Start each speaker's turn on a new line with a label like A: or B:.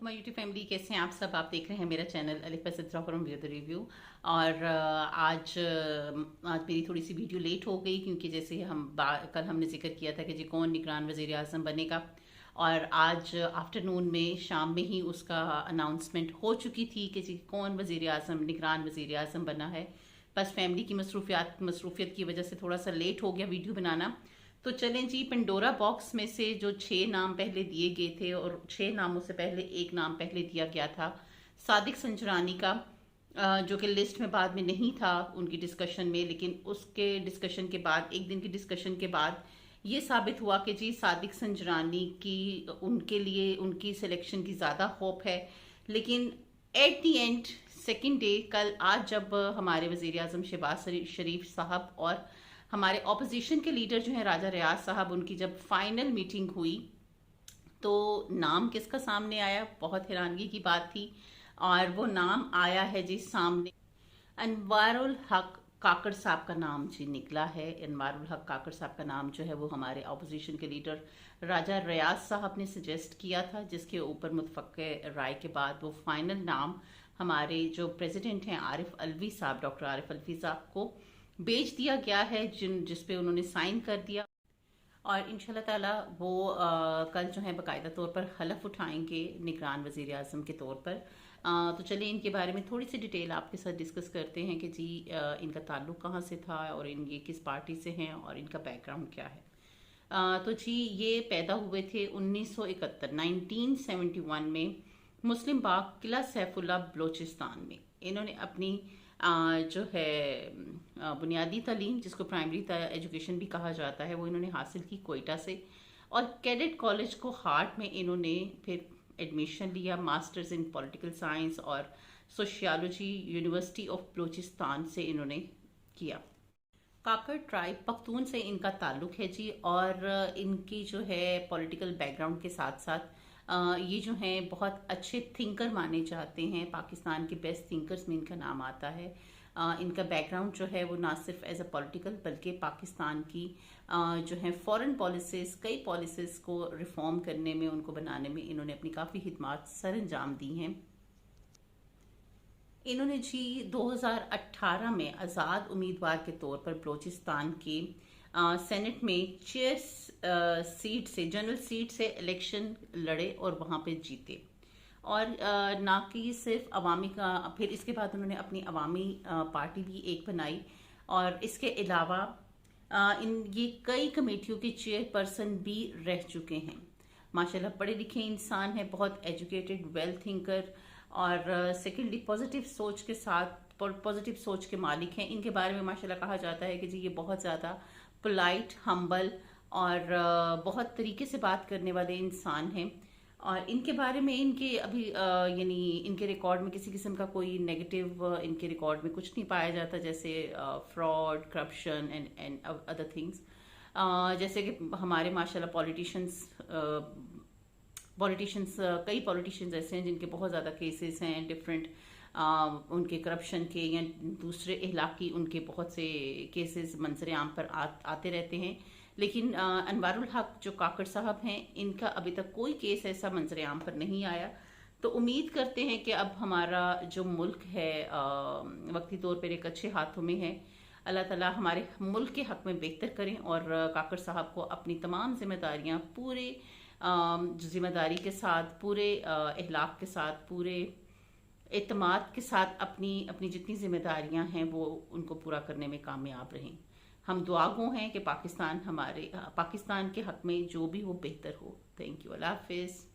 A: To my YouTube family. कैसे हैं आप सब? आप देख रहे हैं मेरा चैनल अलिफ Sidra from view the review. और आज मेरी थोड़ी सी वीडियो लेट हो गई क्योंकि जैसे कल हमने जिक्र किया था कि जी कौन निगरान वज़ीर आज़म बनेगा, और आज आफ्टरनून में शाम में ही उसका अनाउंसमेंट हो चुकी थी कि जी कौन वज़ीर आज़म निगरान वज़ीर आज़म बना है। बस फैमिली की मसरूफियत की वजह से थोड़ा सा लेट हो गया वीडियो बनाना। तो चलें जी, पंडोरा बॉक्स में से जो 6 नाम पहले दिए गए थे, और 6 नामों से पहले एक नाम पहले दिया गया था सादिक संजरानी का, जो कि लिस्ट में बाद में नहीं था उनकी डिस्कशन में, लेकिन उसके डिस्कशन के बाद, एक दिन की डिस्कशन के बाद ये साबित हुआ कि जी सादिक संजरानी की उनके लिए उनकी सिलेक्शन की ज़्यादा होप है। लेकिन at the and second day आज जब हमारे वज़ीर आज़म शहबाज शरीफ साहब और हमारे ऑपोजिशन के लीडर जो हैं राजा रियाज साहब, उनकी जब फाइनल मीटिंग हुई तो नाम किसका सामने आया, बहुत हैरानगी की बात थी। और वो नाम आया है जी सामने, अनवारुल हक काकड़ साहब का नाम जी निकला है। अनवारुल हक काकड़ साहब का नाम जो है वो हमारे ऑपोजिशन के लीडर राजा रियाज साहब ने सजेस्ट किया था, जिसके ऊपर मुतफक्के राय के बाद वो फाइनल नाम हमारे जो प्रेसिडेंट हैं आरिफ अलवी साहब, डॉक्टर आरिफ अलवी साहब को भेज दिया गया है, जिस पे उन्होंने साइन कर दिया। और इंशाल्लाह ताला वो कल जो है बाकायदा तौर पर हलफ उठाएंगे निगरान वज़ीर आज़म के तौर पर। तो चलिए इनके बारे में थोड़ी सी डिटेल आपके साथ डिस्कस करते हैं कि जी इनका ताल्लुक़ कहाँ से था और ये किस पार्टी से हैं और इनका बैकग्राउंड क्या है। तो जी ये पैदा हुए थे 1971 में मुस्लिम बाग किला सैफुल्ला बलोचिस्तान में। इन्होंने अपनी जो है बुनियादी तालीम, जिसको प्राइमरी एजुकेशन भी कहा जाता है, वो इन्होंने हासिल की कोयटा से, और कैडेट कॉलेज को हार्ट में इन्होंने फिर एडमिशन लिया, मास्टर्स इन पॉलिटिकल साइंस और सोशियोलॉजी यूनिवर्सिटी ऑफ बलूचिस्तान से इन्होंने किया। काकड़ ट्राइब पख्तून से इनका ताल्लुक़ है जी, और इनकी जो है पॉलिटिकल बैकग्राउंड के साथ साथ ये जो हैं बहुत अच्छे थिंकर माने जाते हैं, पाकिस्तान के बेस्ट थिंकर्स में इनका नाम आता है। इनका बैकग्राउंड जो है वो ना सिर्फ एज अ पॉलिटिकल बल्कि पाकिस्तान की जो है फॉरेन पॉलिसीज़, कई पॉलिसीज़ को रिफॉर्म करने में, उनको बनाने में इन्होंने अपनी काफ़ी खिदमत सर अंजाम दी हैं। इन्होंने जी 2018 में आज़ाद उम्मीदवार के तौर पर बलूचिस्तान के सेनेट में चेयर सीट से, जनरल सीट से इलेक्शन लड़े और वहाँ पे जीते। और ना कि सिर्फ अवामी का, फिर इसके बाद उन्होंने अपनी अवामी पार्टी भी एक बनाई, और इसके अलावा ये कई कमेटियों के चेयरपर्सन भी रह चुके हैं। माशाल्लाह पढ़े लिखे इंसान है, बहुत एजुकेटेड, वेल थिंकर, और सेकेंडली पॉजिटिव सोच के साथ, पॉजिटिव सोच के मालिक हैं। इनके बारे में माशाल्लाह कहा जाता है कि जी ये बहुत ज़्यादा पोलाइट, हम्बल और बहुत तरीके से बात करने वाले इंसान हैं। और इनके बारे में इनके अभी यानी इनके रिकॉर्ड में किसी किस्म का कोई नेगेटिव इनके रिकॉर्ड में कुछ नहीं पाया जाता, जैसे fraud, corruption and other things. जैसे कि हमारे माशाल्लाह पॉलिटिशियंस कई पॉलिटिशियंस ऐसे हैं जिनके बहुत ज़्यादा केसेस हैं डिफरेंट, उनके करप्शन के या दूसरे इलाकी उनके बहुत से केसेस मंजर आम पर आते रहते हैं। लेकिन अनवारुल हक जो काकड़ साहब हैं, इनका अभी तक कोई केस ऐसा मंजर आम पर नहीं आया। तो उम्मीद करते हैं कि अब हमारा जो मुल्क है वक्ती तौर पर एक अच्छे हाथों में है। अल्लाह ताला हमारे मुल्क के हक में बेहतर करें, और काकड़ साहब को अपनी तमाम जिम्मेदारियाँ पूरे जिम्मेदारी के साथ, पूरे अखलाक के साथ, पूरे एतमाद के साथ अपनी जितनी जिम्मेदारियां हैं वो उनको पूरा करने में कामयाब रहें। हम दुआगो हैं कि पाकिस्तान के हक में जो भी हो बेहतर हो। Thank you. अल्लाह हाफिज़।